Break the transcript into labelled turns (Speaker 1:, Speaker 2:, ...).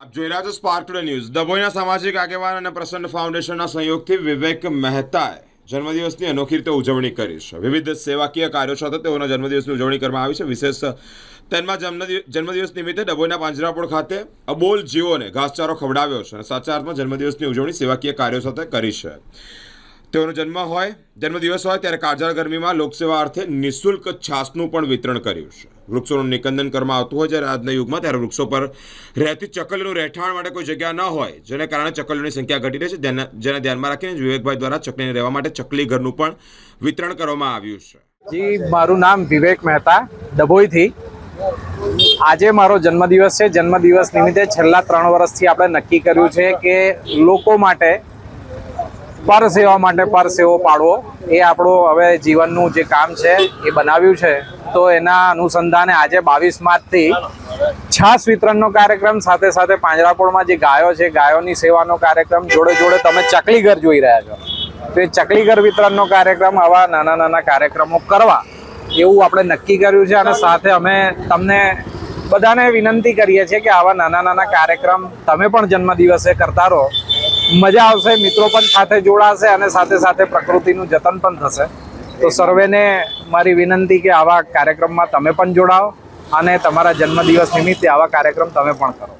Speaker 1: આપ જોઈ રહ્યા છો સ્પાર્ક ટુડે ન્યૂઝ। ડભોઈના સામાજિક આગેવાન અને પ્રસન્ન ફાઉન્ડેશનના સહયોગથી વિવેક મહેતાએ જન્મદિવસની અનોખી રીતે ઉજવણી કરી છે। વિવિધ સેવાકીય કાર્યો સાથે તેઓના જન્મદિવસની ઉજવણી કરવામાં આવી છે। વિશેષ તેમાં જન્મદિવસ નિમિત્તે ડભોઈના પાંજરાપોળ ખાતે અબોલ જીવોને ઘાસચારો ખવડાવ્યો છે અને સાચા અર્થમાં જન્મદિવસની ઉજવણી સેવાકીય કાર્યો સાથે કરી છે। તેઓનો જન્મદિવસ હોય ત્યારે કાળઝાળ ગરમીમાં લોકસેવા અર્થે નિઃશુલ્ક છાસનું પણ વિતરણ કર્યું છે। વૃક્ષોનું નિકંદન કરવામાં આવતું હોય જ્યારે આજના યુગમાં ત્યારે વૃક્ષો પર રહેતી ચકલીનું રહેઠાણ માટે કોઈ જગ્યા ન હોય, જેને કારણે ચકલીઓની સંખ્યા ઘટી રહી છે। જેને ધ્યાનમાં રાખીને વિવેકભાઈ દ્વારા ચકલીને રહેવા માટે ચકલી ઘરનું પણ વિતરણ કરવામાં આવ્યું છે।
Speaker 2: જી, મારું નામ વિવેક મહેતા, ડભોઈથી। આજે મારો જન્મદિવસ છે। જન્મદિવસ નિમિત્તે છેલ્લા 3 વર્ષથી આપણે નક્કી કર્યું છે કે લોકો માટે પરસેવા માટે પરસેવો પાડવો એ આપણું હવે જીવનનું જે કામ છે એ બનાવ્યું છે। તો એના અનુસંધાને આજે 22 માર્ચથી છાસ વિતરણનો કાર્યક્રમ, સાથે સાથે પાંજરાપોળમાં જે ગાયો છે ગાયોની સેવાનો કાર્યક્રમ, જોડે જોડે તમે ચકલી ઘર જોઈ રહ્યા છો તો એ ચકલી ઘર વિતરણનો કાર્યક્રમ, આવા નાના નાના કાર્યક્રમો કરવા એવું આપણે નક્કી કર્યું છે। અને સાથે અમે તમને બધાને વિનંતી કરીએ છીએ કે આવા નાના નાના કાર્યક્રમ તમે પણ જન્મદિવસે કરતા રહો। મજા આવશે, મિત્રો પણ સાથે જોડાશે અને સાથે સાથે પ્રકૃતિનું જતન પણ થશે। તો સર્વેને મારી વિનંતી કે આવા કાર્યક્રમમાં તમે પણ જોડાઓ અને તમારા જન્મદિવસ નિમિત્તે આવા કાર્યક્રમ તમે પણ કરો।